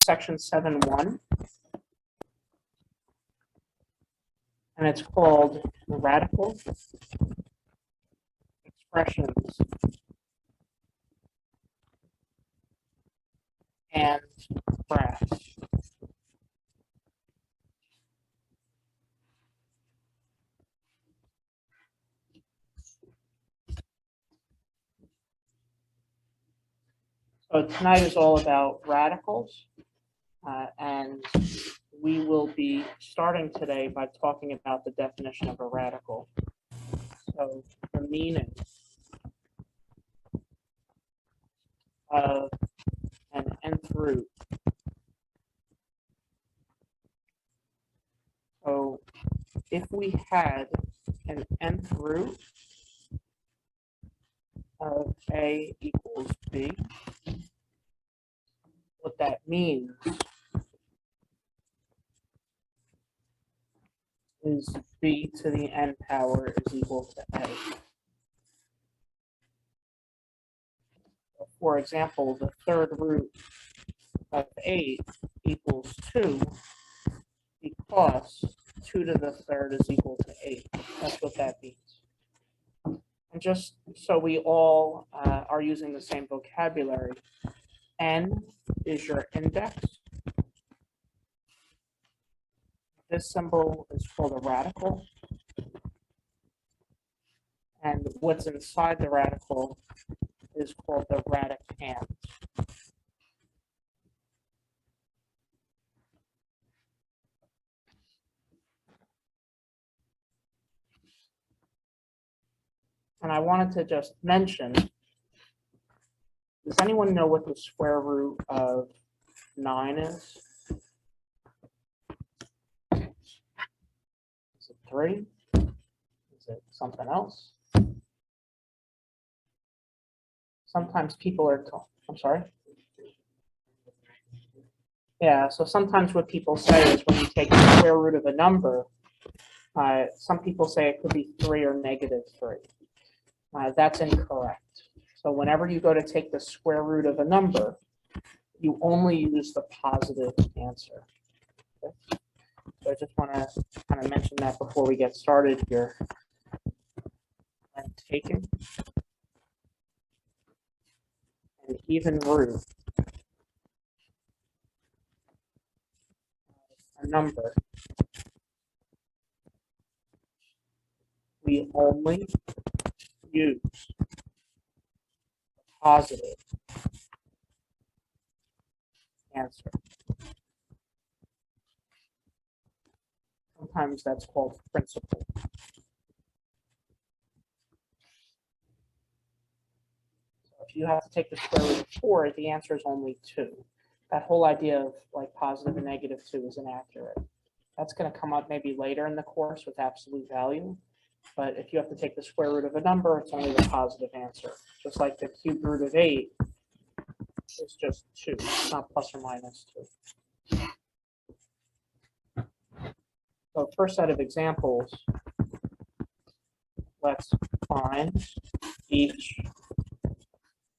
section 7.1, and it's called Radical Expressions and Graphs. So tonight is all about radicals, and we will be starting today by talking about the definition of a radical. So the meaning of an nth root. So if we had an nth root of a equals b, what that means is b to the n power is equal to a. For example, the third root of 8 equals 2 because 2 to the third is equal to 8. That's what that means. And just so we all are using the same vocabulary, n is your index. This symbol is called a radical. And what's inside the radical is called the radicand. And I wanted to just mention, does anyone know what the square root of 9 is? Is it 3? Is it something else? Sometimes people are told, I'm sorry? Yeah, so sometimes what people say is when you take the square root of a number, some people say it could be 3 or -3. That's incorrect. So whenever you go to take the square root of a number, you only use the positive answer. Okay? So I just want to kind of mention that before we get started here. And taking an even root, a number, we only use positive answer. Sometimes that's called principle. So if you have to take the square root of 4, the answer is only 2. That whole idea of like positive and -2 is inaccurate. That's going to come up maybe later in the course with absolute value. But if you have to take the square root of a number, it's only the positive answer. Just like the cubed root of 8 is just 2, it's not plus or minus 2. So first set of examples, let's find each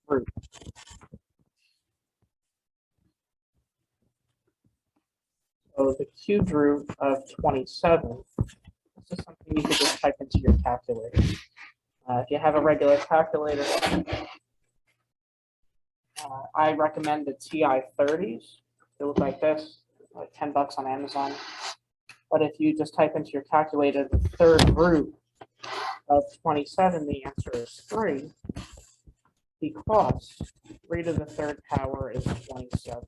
root. So the cubed root of 27, this is something you could just type into your calculator. If you have a regular calculator, I recommend the TI-30s. They look like this, like $10 on Amazon. But if you just type into your calculator the third root of 27, the answer is 3, because 3 to the third power is 27.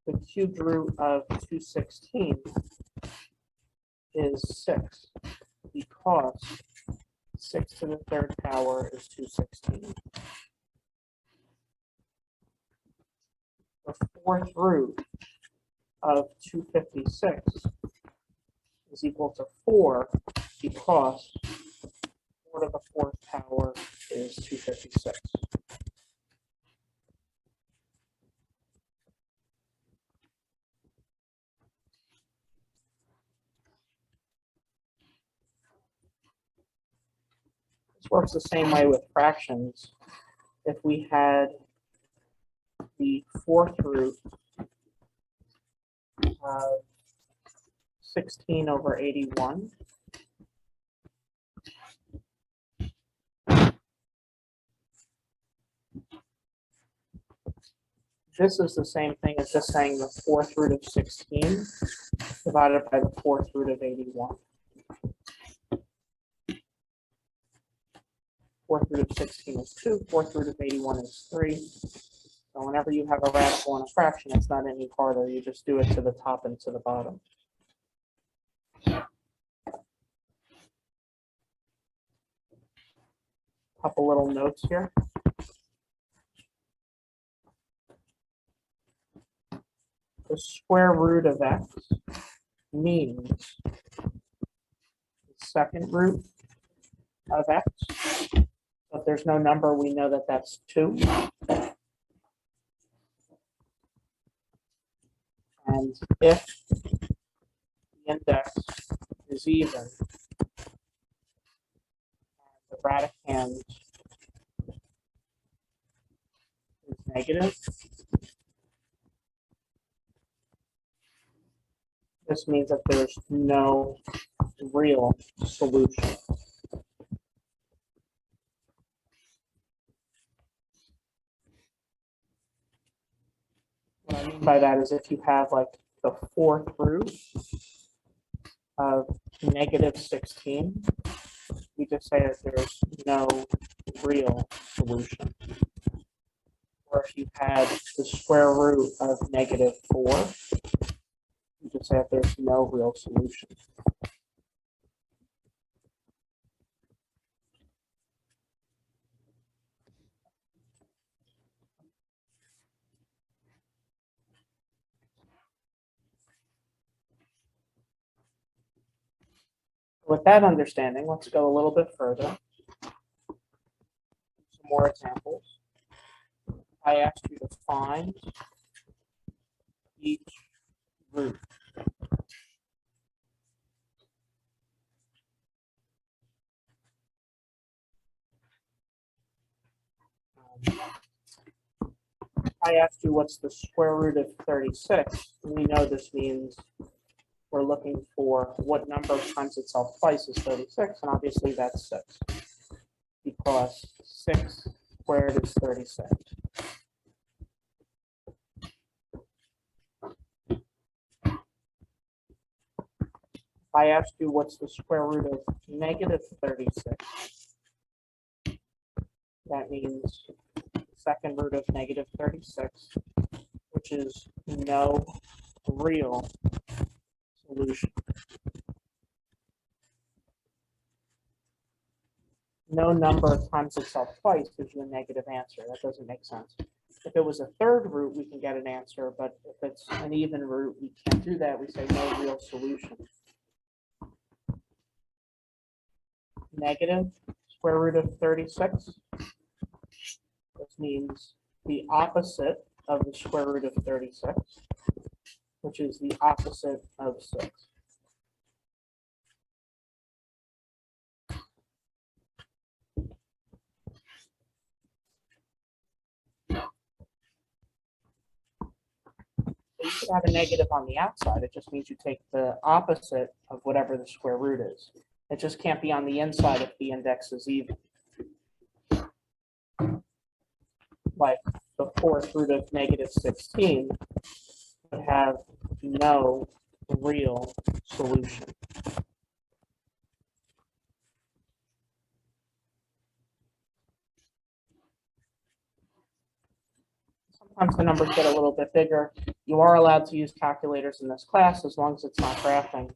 The cubed root of 216 is 6, because 6 to the third power is 216. The fourth root of 256 is equal to 4, because 4 to the fourth power is 256. This works the same way with fractions. if we had the fourth root of 16 over 81. This is the same thing as just saying the fourth root of 16 divided by the fourth root of 81. Fourth root of 16 is 2, fourth root of 81 is 3. So whenever you have a radical and a fraction, it's not any harder. You just do it to the top and to the bottom. Couple little notes here. The square root of x means the second root of x. If there's no number, we know that that's 2. And if the index is even, and the radicand is negative, this means that there's no real solution. What I mean by that is if you have like the fourth root of negative 16, we just say that there's no real solution. Or if you had the square root of negative 4, you just say that there's no real solution. With that understanding, let's go a little bit further. Some more examples. I asked you to find each root. I asked you what's the square root of 36. We know this means we're looking for what number times itself twice is 36, and obviously that's 6, because 6 squared is 36. I asked you what's the square root of negative 36. That means the second root of negative 36, which is no real solution. No number times itself twice gives you a negative answer. That doesn't make sense. If it was a third root, we can get an answer, but if it's an even root, we can't do that. We say no real solution. Negative square root of 36. This means the opposite of the square root of 36, which is the opposite of 6. So you could have a negative on the outside. It just means you take the opposite of whatever the square root is. It just can't be on the inside if the index is even. Like the fourth root of negative 16 would have no real solution. Sometimes the numbers get a little bit bigger. You are allowed to use calculators in this class as long as it's not graphing.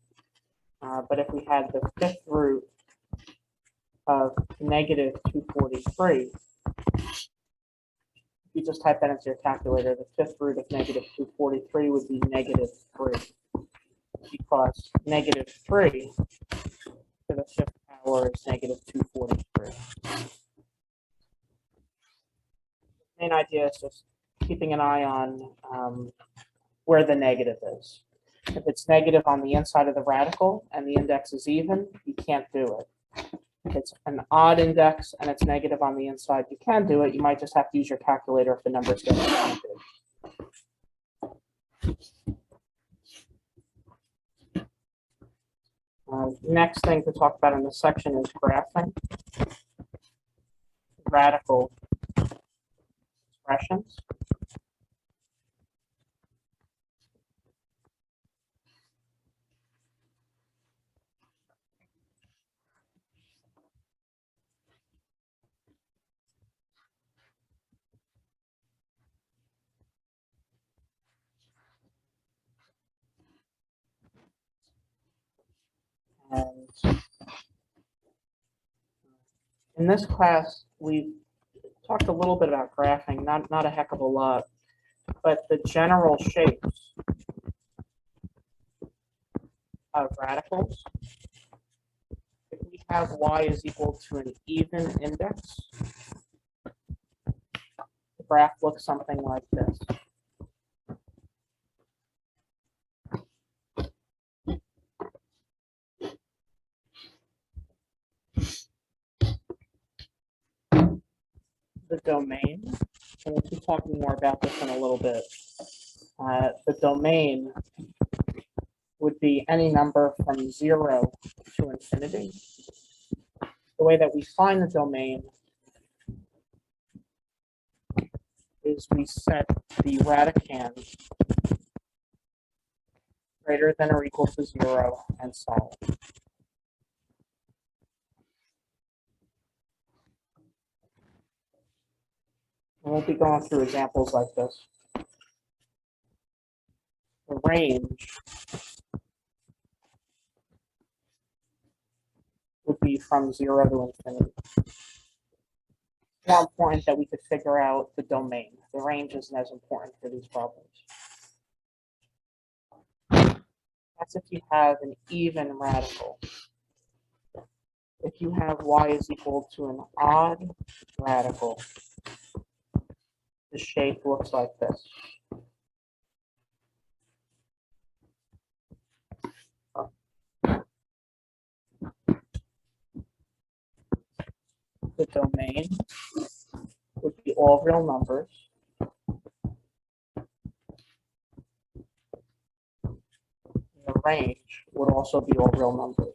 But if we had the fifth root of negative 243, if you just type that into your calculator, the fifth root of negative 243 would be negative 3, because negative 3 to the fifth power is negative 243. The main idea is just keeping an eye on where the negative is. If it's negative on the inside of the radical and the index is even, you can't do it. If it's an odd index and it's negative on the inside, you can do it. You might just have to use your calculator if the numbers get too big. Next thing to talk about in this section is graphing radical expressions. And in this class, we've talked a little bit about graphing, not a heck of a lot, but the general shapes of radicals. If we have y is equal to an even index, the graph looks something like this. The domain, and we'll be talking more about this in a little bit. The domain would be any number from 0 to infinity. The way that we find the domain is we set the radicand greater than or equal to 0 and solve. And we'll be going through examples like this. The range would be from 0 to infinity. It's more important that we could figure out the domain. The range isn't as important for these problems. That's if you have an even radical. If you have y is equal to an odd radical, the shape looks like this. The domain would be all real numbers. The range would also be all real numbers.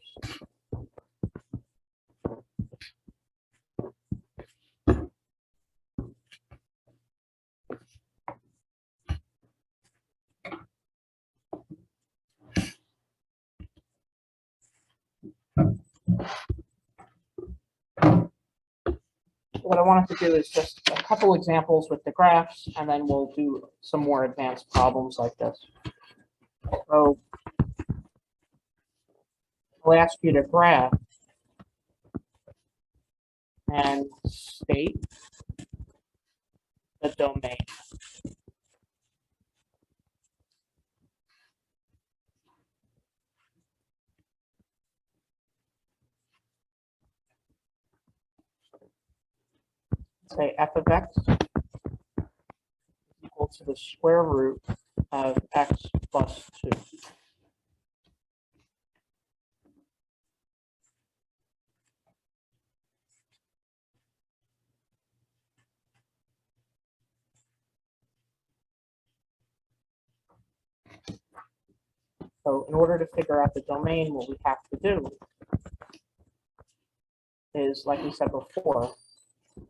What I wanted to do is just a couple examples with the graphs, and then we'll do some more advanced problems like this. So I'll ask you to graph and state the domain. Say f of x is equal to the square root of x plus 2. So in order to figure out the domain, what we have to do is, like we said before,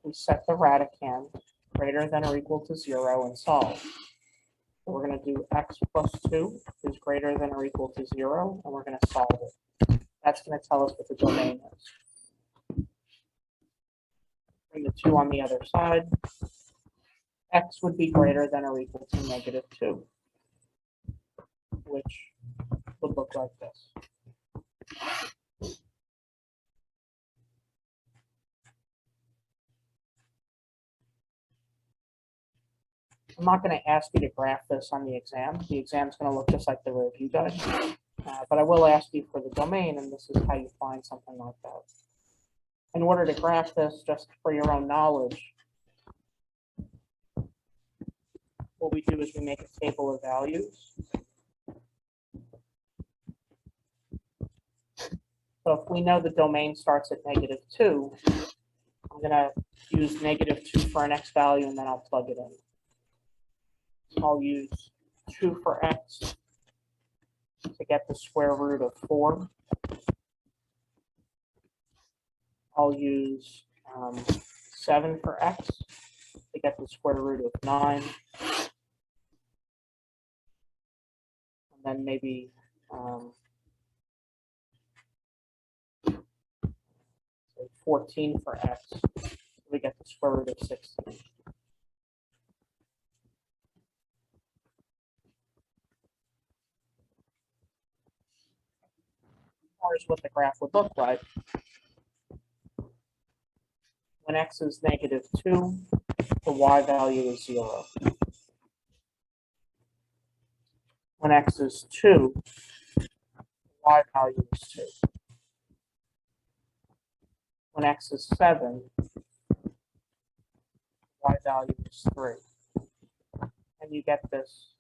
we set the radicand greater than or equal to 0 and solve. So we're going to do x plus 2 is greater than or equal to 0, and we're going to solve it. That's going to tell us what the domain is. Bring the 2 on the other side. X would be greater than or equal to negative 2, which would look like this. I'm not going to ask you to graph this on the exam. The exam is going to look just like the review does. But I will ask you for the domain, and this is how you find something like that. In order to graph this, just for your own knowledge, what we do is we make a table of values. So if we know the domain starts at -2, I'm going to use -2 for an x value, and then I'll plug it in. I'll use 2 for x to get the square root of 4. I'll use 7 for x to get the square root of 9. And then maybe 14 for x, so we get the square root of 16. Here's what the graph would look like. When x is -2, the y value is 0. When x is 2, the y value is 2. When x is 7, y value is 3. And you get this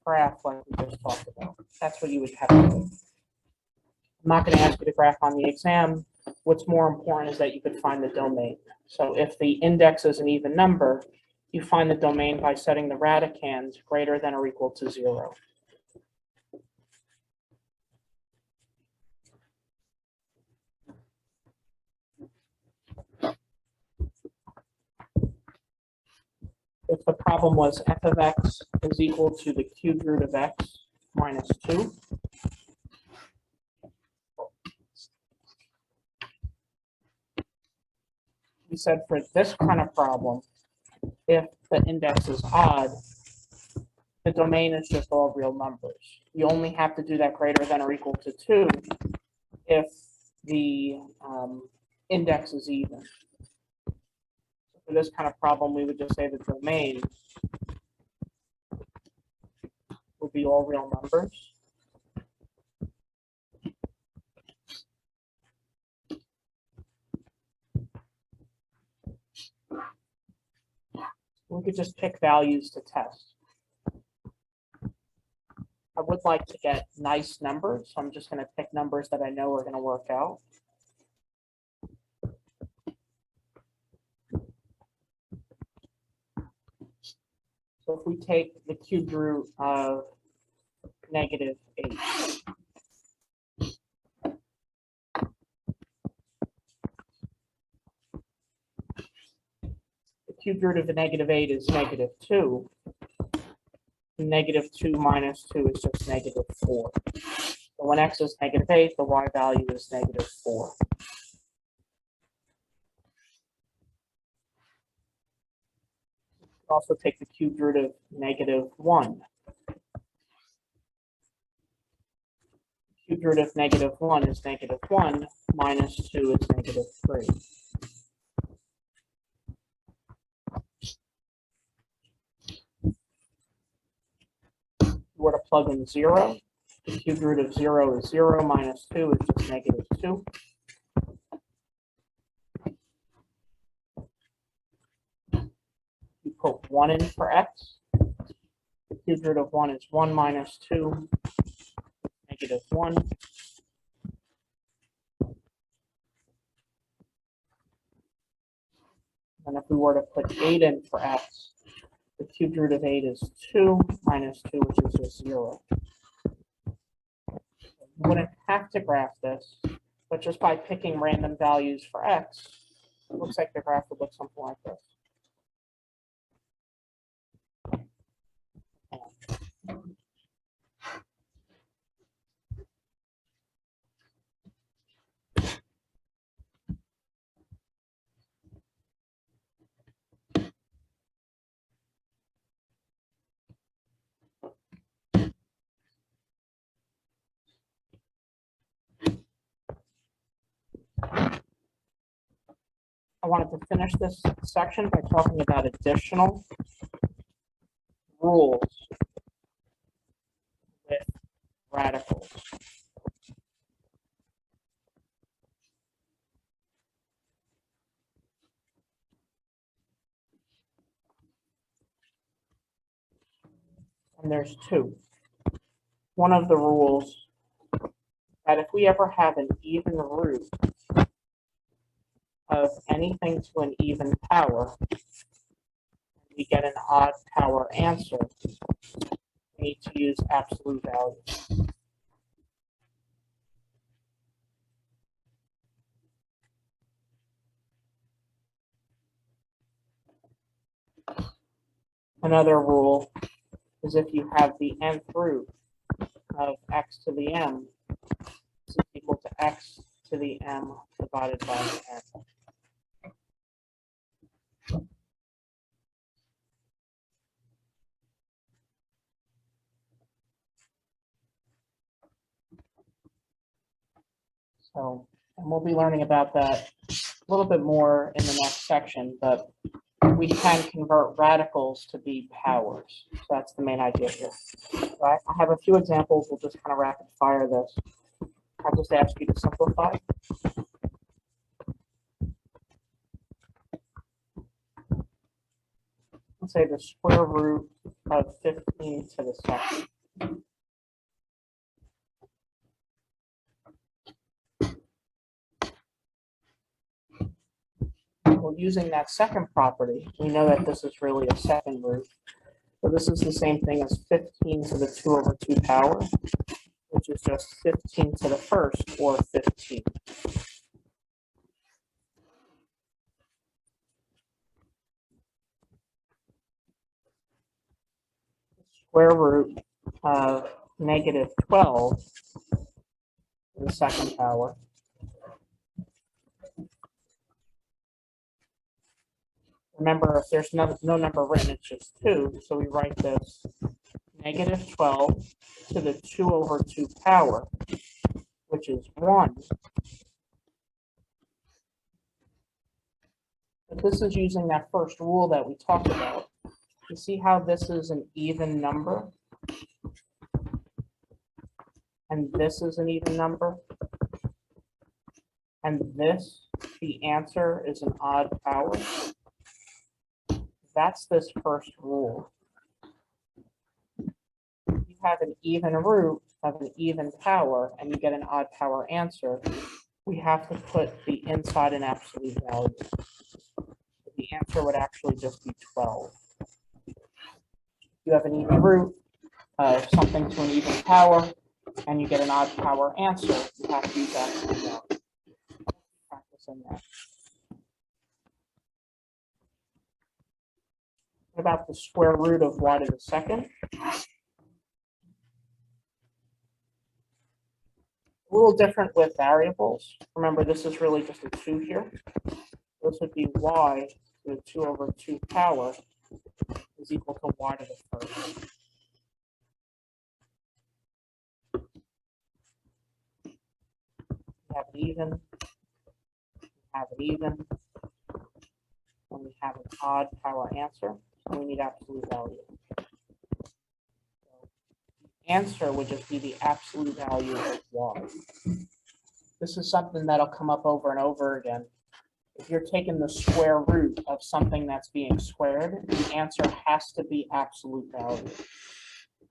graph like we just talked about. That's what you would have to do. I'm not going to ask you to graph on the exam. What's more important is that you could find the domain. So if the index is an even number, you find the domain by setting the radicands greater than or equal to 0. If the problem was f of x is equal to the cubed root of x minus 2, we said for this kind of problem, if the index is odd, the domain is just all real numbers. You only have to do that greater than or equal to 2 if the index is even. For this kind of problem, we would just say the domain would be all real numbers. We could just pick values to test. I would like to get nice numbers, so I'm just going to pick numbers that I know are going to work out. So if we take the cubed root of -8, the cubed root of the -8 is -2. -2 minus 2 is just -4. So when x is -8, the y value is -4. Also take the cubed root of -1. Cubed root of -1 is -1 minus 2 is -3. If you were to plug in 0, the cubed root of 0 is 0 minus 2 is just -2. You put 1 in for x. The cubed root of 1 is 1 minus 2, -1. And if we were to put 8 in for x, the cubed root of 8 is 2 minus 2, which is just 0. You wouldn't have to graph this, but just by picking random values for x, it looks like the graph would look something like this. I wanted to finish this section by talking about additional rules with radicals. And there's two. One of the rules that if we ever have an even root of anything to an even power, we get an odd power answer, we need to use absolute value. Another rule is if you have the nth root of x to the m, this is equal to x to the m divided by n. So, and we'll be learning about that a little bit more in the next section, but we can convert radicals to be powers. So that's the main idea here. So I have a few examples. We'll just kind of rapid fire this. I'll just ask you to simplify. Let's say the square root of 15 to the second. Well, using that second property, we know that this is really a second root. So this is the same thing as 15 to the 2 over 2 power, which is just 15 to the first, or 15. Square root of negative 12 to the second power. Remember, if there's no number written, it's just 2. So we write this negative 12 to the 2 over 2 power, which is 1. But this is using that first rule that we talked about. You see how this is an even number? And this is an even number? And this, the answer, is an odd power? That's this first rule. You have an even root of an even power, and you get an odd power answer. We have to put the inside an absolute value. The answer would actually just be 12. You have an even root of something to an even power, and you get an odd power answer. You have to use absolute value. Practice in that. What about the square root of y to the second? A little different with variables. Remember, this is really just a 2 here. This would be y to the 2 over 2 power is equal to y to the first. We have it even, we have it even, and we have an odd power answer, so we need absolute value. So the answer would just be the absolute value of y. This is something that'll come up over and over again. If you're taking the square root of something that's being squared, the answer has to be absolute value.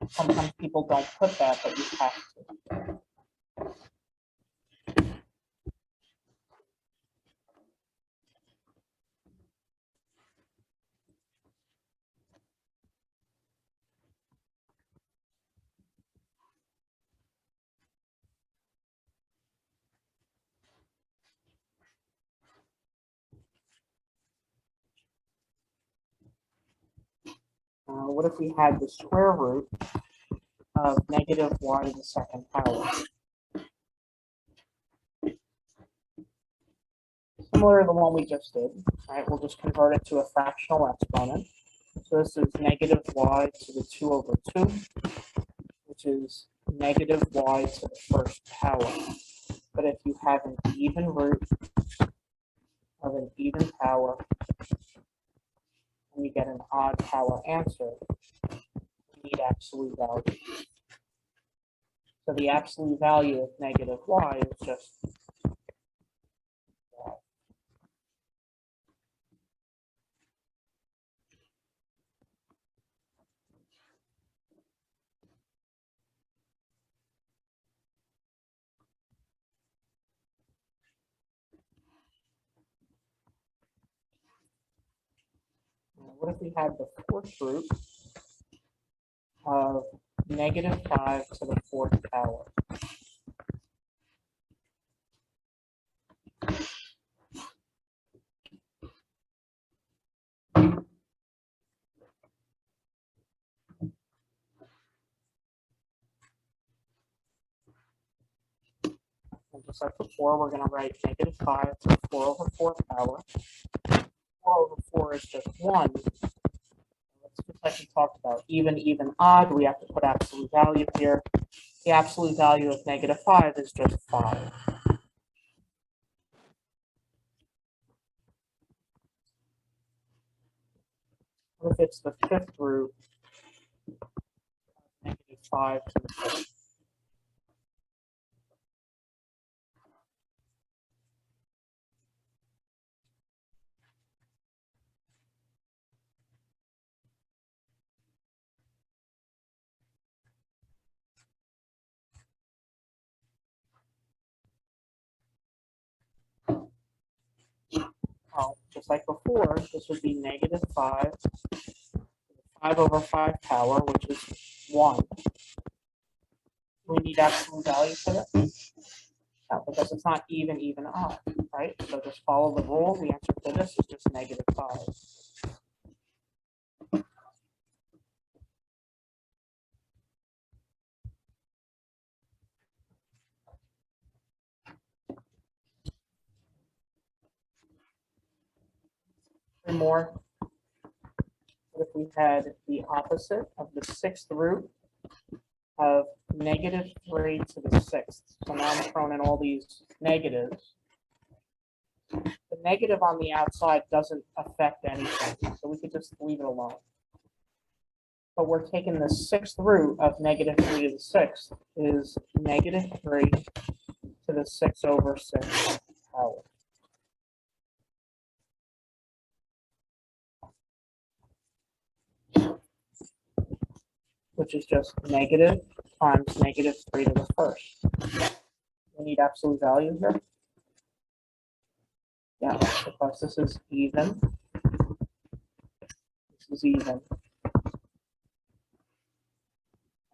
Sometimes people don't put that, but you have to. What if we had the square root of negative y to the second power? Similar to the one we just did, right? We'll just convert it to a fractional exponent. So this is negative y to the 2 over 2, which is negative y to the first power. But if you have an even root of an even power, and you get an odd power answer, we need absolute value. So the absolute value of negative y is just y. What if we had the fourth root of -5 to the fourth power? And just like before, we're going to write -5 to the 4/4 power. 4/4 is just 1. Just like we talked about, even, even, odd, we have to put absolute value here. The absolute value of -5 is just 5. What if it's the fifth root of -5 to the 4th? Well, just like before, this would be -5, 5/5 power, which is 1. We need absolute value for that? No, because it's not even, even, odd, right? So just follow the rule. The answer to this is just -5. Three more. What if we had the opposite of the sixth root of -3 to the 6th? So now I'm throwing in all these negatives. The negative on the outside doesn't affect anything, so we could just leave it alone. But we're taking the sixth root of -3 to the 6th is -3 to the 6/6 power. Which is just negative times -3 to the 1st. We need absolute value here. Yeah, because this is even. This is even.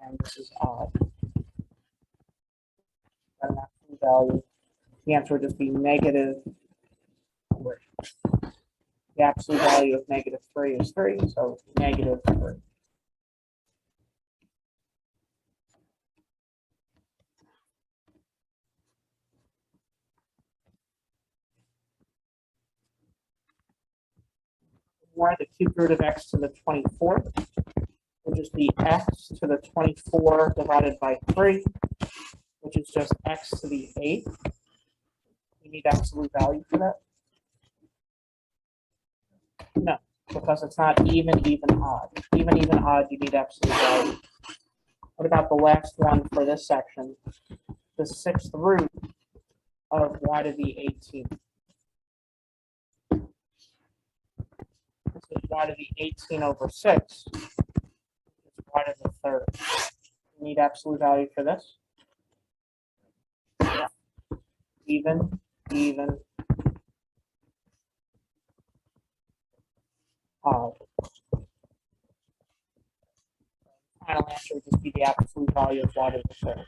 And this is odd. An absolute value. The answer would just be -3. The absolute value of -3 is 3, so -3. More the cube root of x to the 24th will just be x to the 24 divided by 3, which is just x to the 8th. We need absolute value for that. No, because it's not even, even, odd. Even, even, odd, you need absolute value. What about the last one for this section? The sixth root of y to the 18th. This is y to the 18/6. It's y to the 3rd. You need absolute value for this. Yeah. Even, even, odd. Final answer would just be the absolute value of y to the 3rd.